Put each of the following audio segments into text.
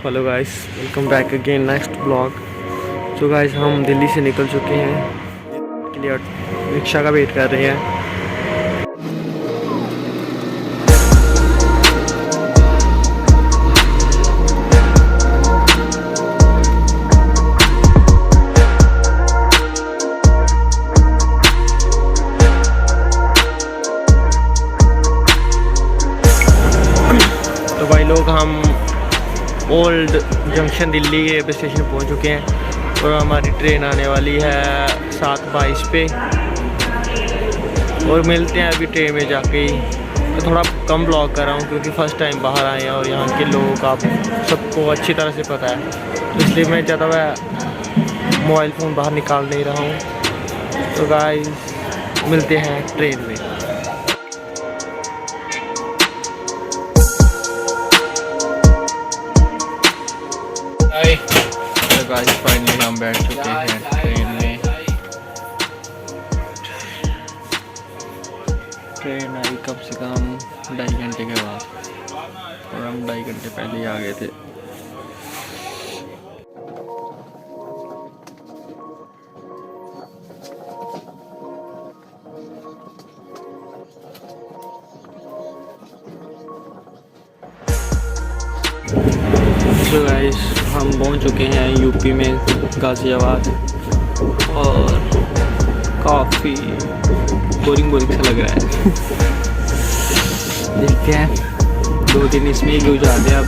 Hello guys, welcome back again next blog. तो guys हम दिल्ली से निकल चुके हैं के लिए रिक्शा का वेट कर रहे हैं। तो भाई लोग हम ओल्ड जंक्शन दिल्ली के रेलवे स्टेशन पहुंच चुके हैं और हमारी ट्रेन आने वाली है 7:22 पे और मिलते हैं अभी ट्रेन में जाके ही। तो थोड़ा कम ब्लॉग कर रहा हूँ क्योंकि फ़र्स्ट टाइम बाहर आए हैं और यहाँ के लोगों का सबको अच्छी तरह से पता है, तो इसलिए मैं ज़्यादा मोबाइल फ़ोन बाहर निकाल नहीं रहा हूँ। तो गाइस मिलते हैं ट्रेन में। तो गाइस फाइनली हम बैठ चुके हैं ट्रेन में। ट्रेन आई कम से कम 2.5 घंटे के बाद और हम 2.5 घंटे पहले ही आ गए थे। तो गाइस हम पहुंच चुके हैं यूपी में गाज़ियाबाद और काफ़ी बोरिंग सा लग रहा है। देखते हैं 2 दिन इसमें ही गुजार दें अब।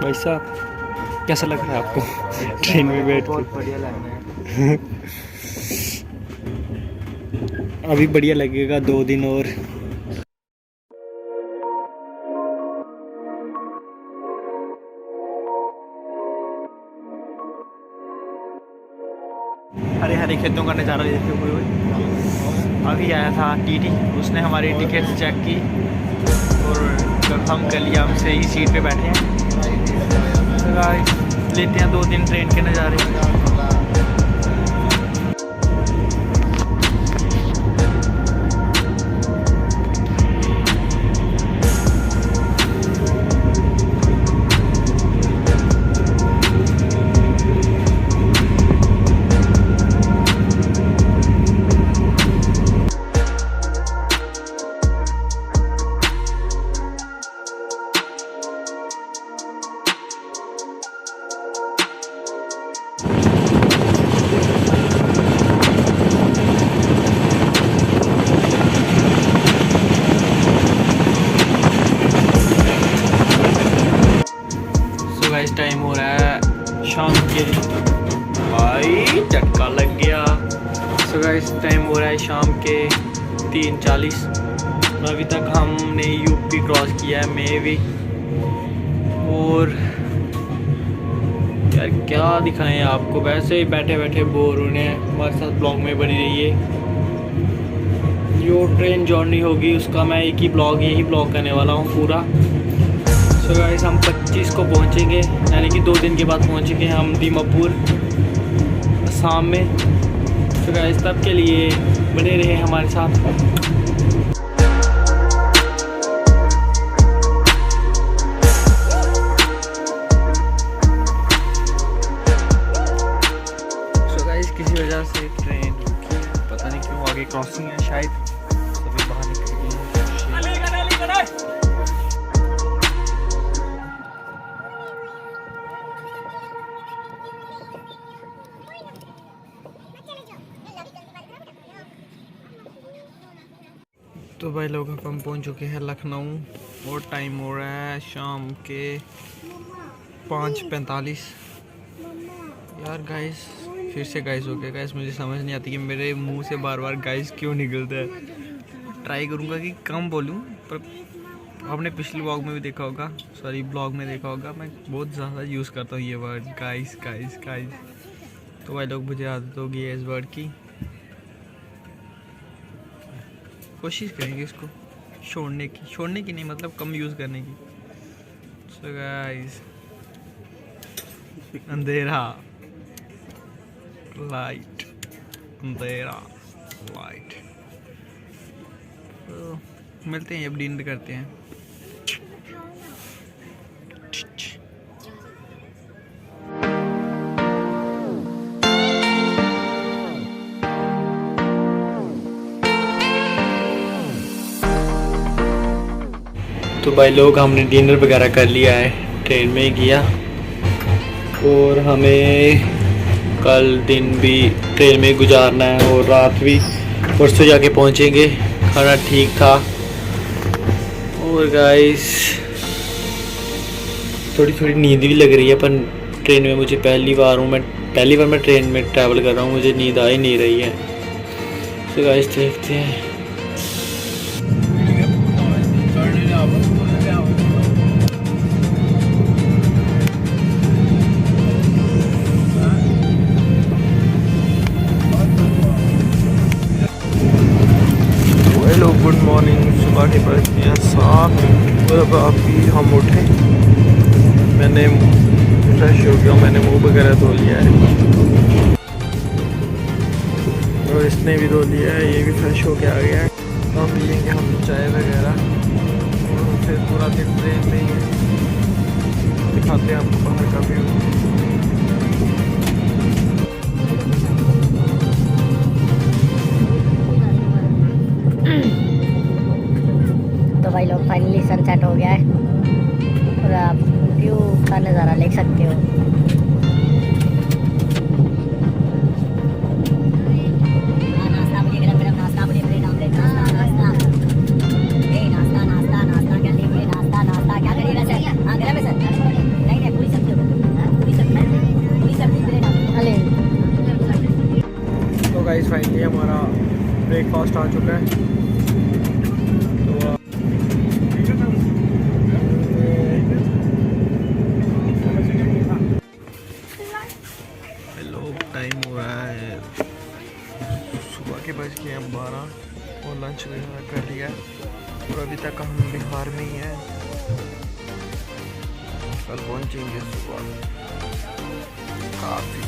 भाई साहब कैसा लग रहा है आपको ट्रेन में बैठ के? बहुत बढ़िया लग रहा है। अभी बढ़िया लगेगा 2 दिन और। हरे हरे खेतों का नज़ारा देखते हुए अभी आया था टीटी, उसने हमारी टिकट चेक की और कंफर्म कर लिया, हम सही सीट पे बैठे हैं। तो लेते हैं 2 दिन ट्रेन के नज़ारे। टाइम हो रहा है शाम के, भाई झटका लग गया। सो गाइस टाइम हो रहा है शाम के 3:40। अभी तक हमने यूपी क्रॉस किया है मैं भी, और यार क्या दिखाएं आपको, वैसे ही बैठे बैठे बोर होने हैं। हमारे साथ ब्लॉग में बनी रहिए। जो ट्रेन जर्नी होगी उसका मैं यही ब्लॉग करने वाला हूँ पूरा। सो गाइस हम 25 को पहुँचेंगे, यानी कि 2 दिन के बाद पहुँचेंगे हम दीमापुर असम में। सो गाइस तब के लिए बने रहे हमारे साथ। सो गाइस किसी वजह से ट्रेन रुकी है, पता नहीं क्यों, आगे क्रॉसिंग है शायद, सभी बाहर निकल गए हैं। तो भाई लोग हम पहुंच चुके हैं लखनऊ और टाइम हो रहा है शाम के 5:45। यार गाइस फिर से गाइस हो गया। गाइस मुझे समझ नहीं आती कि मेरे मुंह से बार बार गाइस क्यों निकलता है। ट्राई करूंगा कि कम बोलूं, पर आपने पिछले ब्लॉग में भी देखा होगा, सॉरी ब्लॉग में देखा होगा, मैं बहुत ज़्यादा यूज़ करता हूँ ये वर्ड गाइस गाइस गाइस। तो भाई लोग मुझे आदत होगी है इस वर्ड की, कोशिश करेंगे इसको छोड़ने की नहीं, मतलब कम यूज़ करने की। सो गाइस अंधेरा लाइट, अंधेरा लाइट। तो मिलते हैं, अब डिनर करते हैं। तो भाई लोग, हमने डिनर वगैरह कर लिया है, ट्रेन में ही किया। और हमें कल दिन भी ट्रेन में गुजारना है और रात भी परसों जाके पहुंचेंगे। खाना ठीक था। और गाइस थोड़ी थोड़ी नींद भी लग रही है, पर ट्रेन में मुझे पहली बार मैं ट्रेन में ट्रैवल कर रहा हूँ, मुझे नींद आ ही नहीं रही है। तो गाइस देखते हैं। Hello, good morning. सुबह के बज गए 7 और अब अभी हम उठे। मैंने फ्रेश हो गया, मैंने मुंह वगैरह धो लिया है और इसने भी धो लिया है, ये भी फ्रेश हो के आ गया है। तो अब पियेंगे हम चाय वगैरह और फिर पूरा दिन ट्रेन में ही है। दिखाते हैं आपको बाहर का व्यू। तो भाई लोग फाइनली सनसेट हो गया है और आप व्यू का नज़ारा ले सकते हो। नाश्ता बोलिए, गरम गरम नाश्ता बोलिए, ब्रेड ऑमलेट नाश्ता, नाश्ता क्या लीजिए, नाश्ता क्या करिएगा सर? हाँ गरम है सर। नहीं पूरी सब्जी, पूरी सब्जी ब्रेड ऑमलेट। तो गाइस फाइनली हमारा ब्रेकफास्ट आ चुका है। टाइम हो रहा है, सुबह के बज गए हैं 12 और लंच वगैरह कर लिया और अभी तक हम बिहार में ही हैं। कल पहुंचेंगे सुबह काफ़ी।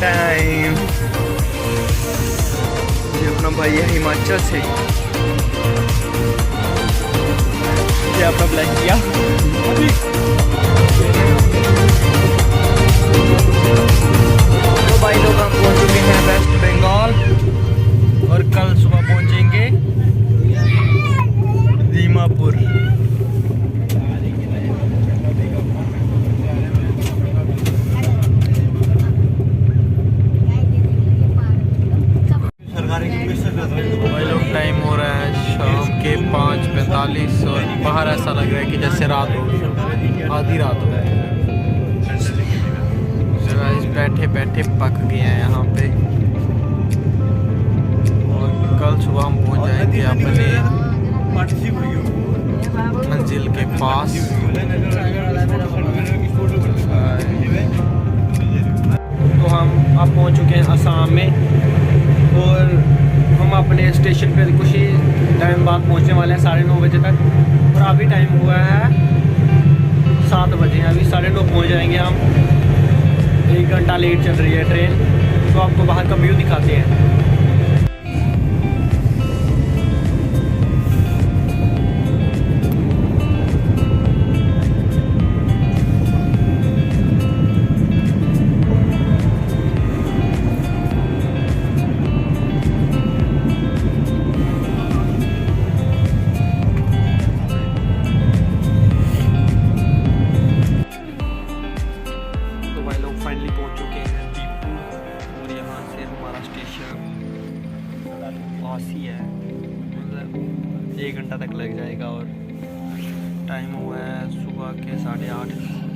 टाइम ये अपना भाई है हिमाचल से, ये अपना ब्लैक किया। तो भाई लोग हम पहुंच चुके हैं वेस्ट बंगाल और कल सुबह पहुंचेंगे दीमापुर। टाइम हो रहा है शाम के 5:45 और बाहर ऐसा लग रहा है कि जैसे रात हो गई, आधी रात हो गई। बैठे बैठे पक गए हैं यहाँ पे और कल सुबह हम पहुँच जाएंगे अपने मंजिल के पास। तो हम अब पहुँच चुके हैं असम में और हम अपने स्टेशन पे कुछ ही टाइम बाद पहुंचने वाले हैं 9:30 बजे तक। और अभी टाइम हुआ है 7 बजे, अभी 9:30 पहुंच जाएंगे हम। 1 घंटा लेट चल रही है ट्रेन। तो आपको बाहर का व्यू दिखाते हैं।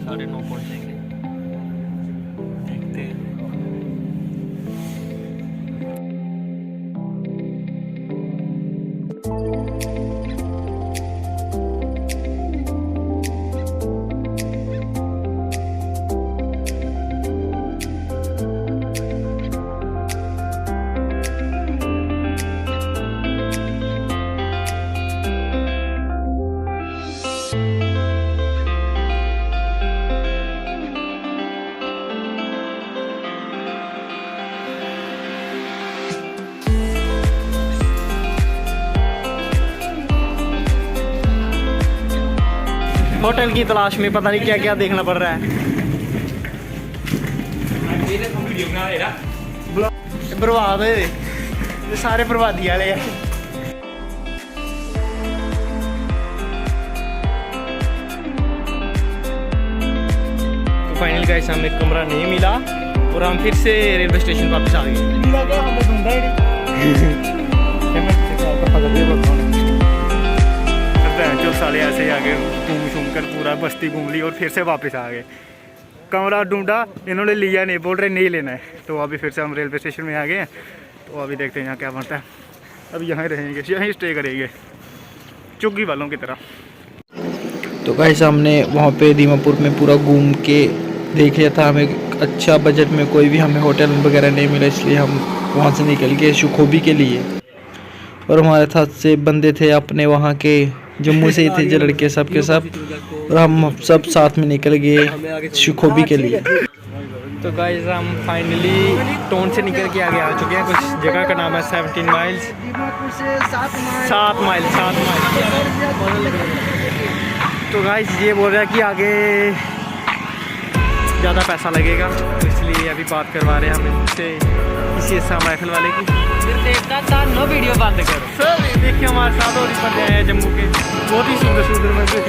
9:30 पहुँचेंगे, देखते हैं। होटल की तलाश में पता नहीं क्या क्या देखना पड़ रहा है। बर्बाद है ये सारे बर्बादी वाले हैं। तो फाइनल गाइस हमें कमरा नहीं मिला और हम फिर से रेलवे स्टेशन वापस आ गए। जो साले ऐसे आगे घूम कर पूरा बस्ती घूम ली और फिर से वापस आ गए। कमरा ढूंढा, इन्होंने लिया नहीं, बोल रहे नहीं लेना है। तो अभी फिर से हम रेलवे स्टेशन में आ गए हैं। तो अभी देखते हैं यहाँ क्या बनता है। अब यहाँ रहेंगे, यहीं स्टे करेंगे चुग्गी वालों की तरह। तो गाइस हमने वहाँ पे दीमापुर में पूरा घूम के देख लिया था। हमें अच्छा बजट में कोई भी हमें होटल वगैरह नहीं मिला, इसलिए हम वहाँ से निकल गए सुखोबी के लिए। और हमारे साथ से बंदे थे अपने वहाँ के, जम्मू से ही थे जो लड़के सब के सब, और हम सब साथ में निकल गए सुखोबी के लिए। तो गाइस हम फाइनली टोन से निकल के आगे आ चुके हैं। कुछ जगह का नाम है 17 माइल्स, 7 माइल। तो गाइस ये बोल रहा है कि आगे ज़्यादा पैसा लगेगा, तो इसलिए अभी बात करवा रहे हैं हम इनसे, इसी राइफल वाले की। नो वीडियो बंद करो सर। देखिए हमारे साथ और बंदे आए हैं जम्मू के, बहुत ही सुंदर सुंदर बंदे।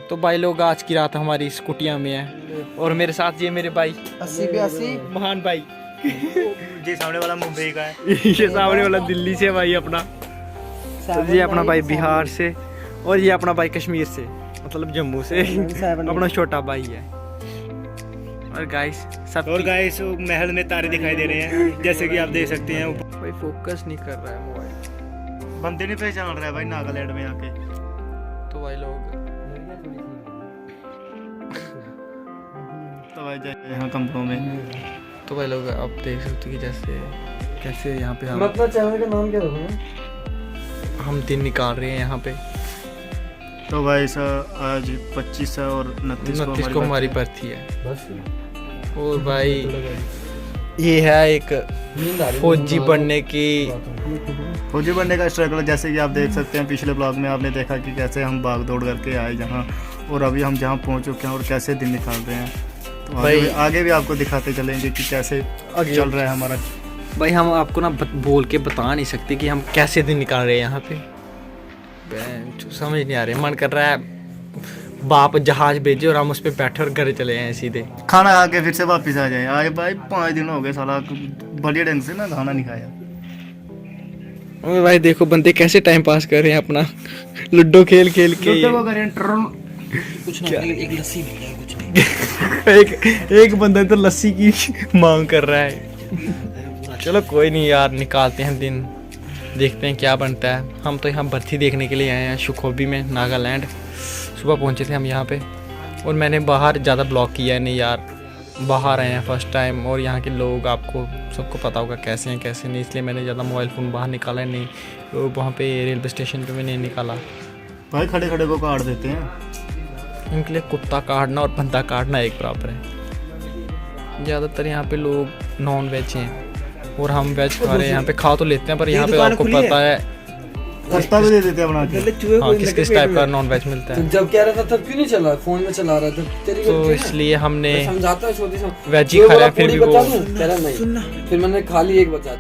तो भाई लोग आज की रात हमारी स्कूटियाँ में है, और मेरे साथ ये मेरे भाई 80 महान भाई। ये सामने वाला मुंबई का है, ये सामने वाला दिल्ली से भाई अपना, तो ये अपना भाई बिहार से, और ये अपना भाई कश्मीर से, मतलब जम्मू से अपना छोटा भाई है। और गाइस सब, और गाइस महल में तारे दिखाई दे रहे हैं जैसे कि आप देख सकते हैं। भाई फोकस नहीं कर रहा है मोबाइल, बंदे नहीं पहचान रहा है भाई नागालैंड में आके। तो भाई लोग तो भाई यहाँ कमरों में, तो भाई लोग आप देख सकते हो कि जैसे कैसे यहाँ पे हम मतलब चैनल का नाम क्या रखूँ? हम दिन निकाल रहे हैं यहाँ पे। तो भाई सर आज 25 और 29 को हमारी भर्ती है। और भाई ये है एक फौजी बनने का स्ट्रगल। जैसे कि आप देख सकते हैं पिछले ब्लॉग में आपने देखा कि कैसे हम भाग दौड़ करके आए जहाँ, और अभी हम जहाँ पहुँच चुके हैं और कैसे दिन निकाल रहे हैं। तो आगे भी आपको दिखाते चलेंगे कि कैसे चल रहा है हमारा भाई हम आपको ना बोल के बता नहीं सकते कि हम कैसे दिन निकाल रहे हैं यहाँ पे। समझ नहीं आ रही, मन कर रहा है बाप जहाज भेजे और हम उस पर बैठे और घर चले जाएं सीधे। खाना खा के फिर से वापस आ जाए। आज भाई 5 दिन हो गए साला बढ़िया ढंग से ना खाना नहीं खाया। ओए भाई देखो बंदे कैसे टाइम पास कर रहे हैं अपना, लूडो खेल खेल के। कुछ ना, एक लस्सी मिल जाए, कुछ नहीं। एक बंदा तो लस्सी की मांग कर रहा है। चलो कोई नहीं यार, निकालते हैं दिन, देखते हैं क्या बनता है। हम तो यहाँ बर्फी देखने के लिए आए हैं सुखोबी में, नागालैंड। सुबह पहुँचे थे हम यहाँ पे और मैंने बाहर ज़्यादा ब्लॉग किया है नहीं यार, बाहर आए हैं फर्स्ट टाइम और यहाँ के लोग आपको सबको पता होगा कैसे हैं कैसे नहीं, इसलिए मैंने ज़्यादा मोबाइल फ़ोन बाहर निकाला है नहीं। तो वहाँ पे रेलवे स्टेशन पे मैंने निकाला। भाई खड़े खड़े को काट देते हैं। इनके लिए कुत्ता काटना और बंदा काटना एक बराबर है। ज़्यादातर यहाँ पे लोग नॉन वेज हैं और हम वेज खा रहे हैं। यहाँ पे खा तो लेते हैं पर यहाँ पे आपको पता है सस्ता भी दे देते हैं बना के। हाँ किस किस टाइप का नॉन वेज मिलता है। जब कह रहा था तब क्यों नहीं चला, फोन में चला रहा था तेरी तो इसलिए हमने समझाता है छोटी वेज ही खा रहा है फिर भी वो कह रहा नहीं, फिर मैंने खाली एक बचा।